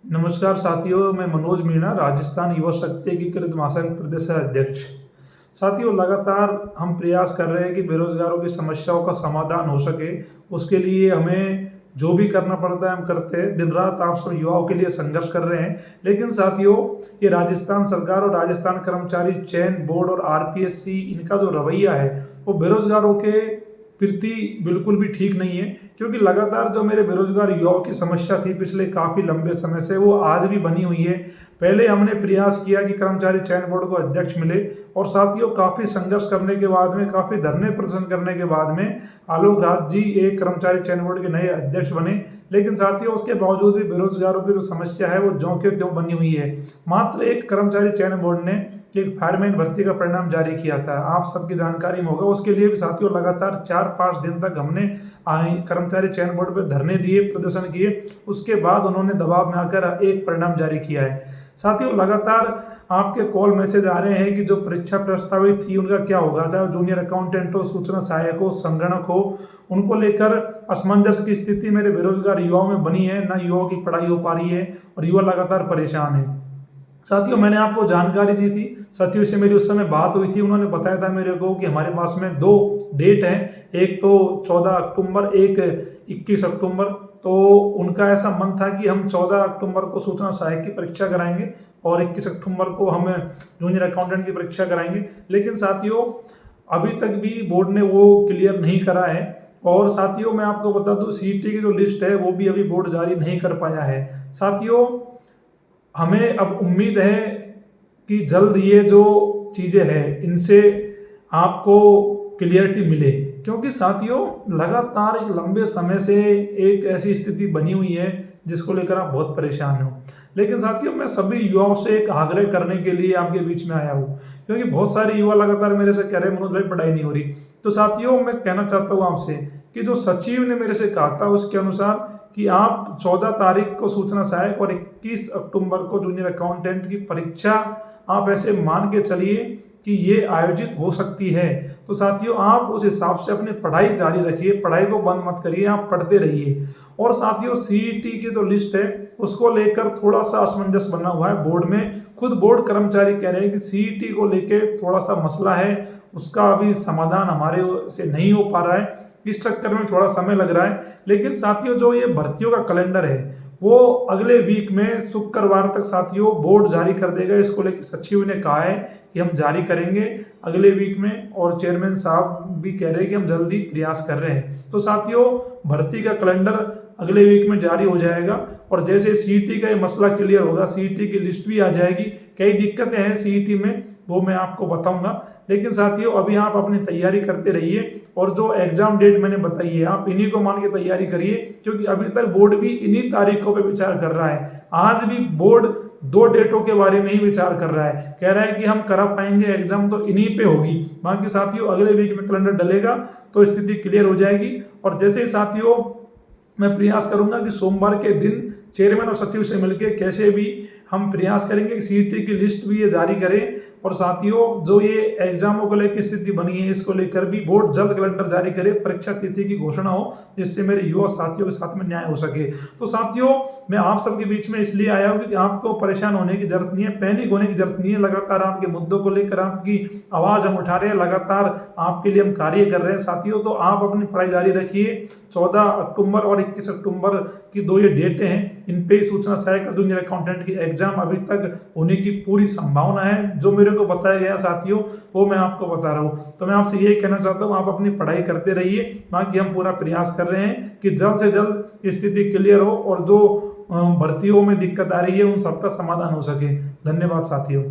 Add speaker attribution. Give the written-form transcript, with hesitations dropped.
Speaker 1: नमस्कार साथियों, मैं मनोज मीणा, राजस्थान युवा शक्ति एकीकृत महासंघ प्रदेश अध्यक्ष। साथियों, लगातार हम प्रयास कर रहे हैं कि बेरोजगारों की समस्याओं का समाधान हो सके। उसके लिए हमें जो भी करना पड़ता है हम करते हैं। दिन रात आप सब युवाओं के लिए संघर्ष कर रहे हैं। लेकिन साथियों, ये राजस्थान सरकार और राजस्थान कर्मचारी चयन बोर्ड और आरपीएससी, इनका जो रवैया है वो बेरोजगारों के प्रति बिल्कुल भी ठीक नहीं है। क्योंकि लगातार जो मेरे बेरोजगार युवाओं की समस्या थी पिछले काफ़ी लंबे समय से, वो आज भी बनी हुई है। पहले हमने प्रयास किया कि कर्मचारी चयन बोर्ड को अध्यक्ष मिले, और साथियों काफ़ी संघर्ष करने के बाद में, काफ़ी धरने प्रदर्शन करने के बाद में आलोक राज जी एक कर्मचारी चयन बोर्ड के नए अध्यक्ष बने। लेकिन साथियों, उसके बावजूद भी बेरोजगारों की जो समस्या है वो ज्यों के त्यों बनी हुई है। मात्र एक कर्मचारी चयन बोर्ड ने एक फायरमैन भर्ती का परिणाम जारी किया था, आप सबकी जानकारी में होगा। उसके लिए भी साथियों लगातार 4-5 दिन तक हमने कर्मचारी चयन बोर्ड पर धरने दिए, प्रदर्शन किए। उसके बाद उन्होंने दबाव में आकर एक परिणाम जारी किया है। साथियों, लगातार आपके कॉल मैसेज आ रहे हैं कि जो परीक्षा प्रस्तावित थी उनका क्या होगा, चाहे जूनियर अकाउंटेंट हो, सूचना सहायक हो, संगणक हो, उनको लेकर असमंजस की स्थिति मेरे बेरोजगार युवाओं में बनी है। ना युवाओं की पढ़ाई हो पा रही है और युवा लगातार परेशान है। साथियों, मैंने आपको जानकारी दी थी, सचिव से मेरी उस समय बात हुई थी। उन्होंने बताया था मेरे को कि हमारे पास में 2 डेट हैं, एक तो 14 अक्टूबर, एक 21 अक्टूबर। तो उनका ऐसा मन था कि हम 14 अक्टूबर को सूचना सहायक की परीक्षा कराएंगे और 21 अक्टूबर को हम जूनियर अकाउंटेंट की परीक्षा कराएंगे। लेकिन साथियों, अभी तक भी बोर्ड ने वो क्लियर नहीं करा है। और साथियों, मैं आपको बता दूं, सीईटी की जो लिस्ट है वो भी अभी बोर्ड जारी नहीं कर पाया है। साथियों, हमें अब उम्मीद है कि जल्द ये जो चीज़ें हैं इनसे आपको क्लियरिटी मिले। क्योंकि साथियों, लगातार एक लंबे समय से एक ऐसी स्थिति बनी हुई है जिसको लेकर आप बहुत परेशान हो। लेकिन साथियों, मैं सभी युवाओं से एक आग्रह करने के लिए आपके बीच में आया हूँ। क्योंकि बहुत सारे युवा लगातार मेरे से कह रहे हैं मनोज भाई पढ़ाई नहीं हो रही। तो साथियों, मैं कहना चाहता हूँ आपसे कि जो सचिव ने मेरे से कहा था उसके अनुसार कि आप 14 तारीख को सूचना सहायक और 21 अक्टूबर को जूनियर अकाउंटेंट की परीक्षा आप ऐसे मान के चलिए कि ये आयोजित हो सकती है। तो साथियों, आप उस हिसाब से अपनी पढ़ाई जारी रखिए, पढ़ाई को बंद मत करिए, आप पढ़ते रहिए। और साथियों, सीईटी की जो लिस्ट है उसको लेकर थोड़ा सा असमंजस बना हुआ है बोर्ड में। खुद बोर्ड कर्मचारी कह रहे हैं कि सीईटी को लेकर थोड़ा सा मसला है, उसका अभी समाधान हमारे से नहीं हो पा रहा है, इस चक्कर में थोड़ा समय लग रहा है। लेकिन साथियों, जो ये भर्तियों का कैलेंडर है वो अगले वीक में शुक्रवार तक साथियों बोर्ड जारी कर देगा। इसको लेकर सचिव ने कहा है कि हम जारी करेंगे अगले वीक में, और चेयरमैन साहब भी कह रहे हैं कि हम जल्दी प्रयास कर रहे हैं। तो साथियों, भर्ती का कैलेंडर अगले वीक में जारी हो जाएगा, और जैसे सीईटी का ये मसला क्लियर होगा, सीईटी की लिस्ट भी आ जाएगी। कई दिक्कतें हैं सीईटी में, वो मैं आपको बताऊंगा। लेकिन साथियों, अभी आप अपनी तैयारी करते रहिए, और जो एग्जाम डेट मैंने बताई है आप इन्हीं को मान के तैयारी करिए। क्योंकि अभी तक बोर्ड भी इन्हीं तारीखों पे विचार कर रहा है। आज भी बोर्ड 2 डेटों के बारे में ही विचार कर रहा है, कह रहा है कि हम करा पाएंगे एग्जाम तो इन्हीं पे होगी। बाकी साथियों, अगले वीक में कैलेंडर डलेगा तो स्थिति क्लियर हो जाएगी। और जैसे ही साथियों, मैं प्रयास करूंगा कि सोमवार के दिन चेयरमैन और सचिव से मिलकर कैसे भी हम प्रयास करेंगे कि सीईटी की लिस्ट भी ये जारी करें। और साथियों, जो ये एग्जामों को लेकर स्थिति बनी है इसको लेकर भी बोर्ड जल्द कैलेंडर जारी करे, परीक्षा तिथि की घोषणा हो, जिससे मेरे युवा साथियों के साथ में न्याय हो सके। तो साथियों, मैं आप सबके बीच में इसलिए आया हूँ कि आपको परेशान होने की जरूरत नहीं है, पैनिक होने की जरूरत नहीं है। लगातार आपके मुद्दों को लेकर आपकी आवाज़ हम उठा रहे हैं, लगातार आपके लिए हम कार्य कर रहे हैं साथियों। तो आप अपनी पढ़ाई जारी रखिए। 14 अक्टूबर और 21 अक्टूबर की 2 ये डेटें हैं, इन पे सूचना सहायक और जूनियर अकाउंटेंट की एग्जाम अभी तक होने की पूरी संभावना है। जो मेरे को बताया गया साथियों वो मैं आपको बता रहा हूँ। तो मैं आपसे यही कहना चाहता हूँ, आप अपनी पढ़ाई करते रहिए। बाकी हम पूरा प्रयास कर रहे हैं कि जल्द से जल्द स्थिति क्लियर हो और जो भर्तियों में दिक्कत आ रही है उन सबका समाधान हो सके। धन्यवाद साथियों।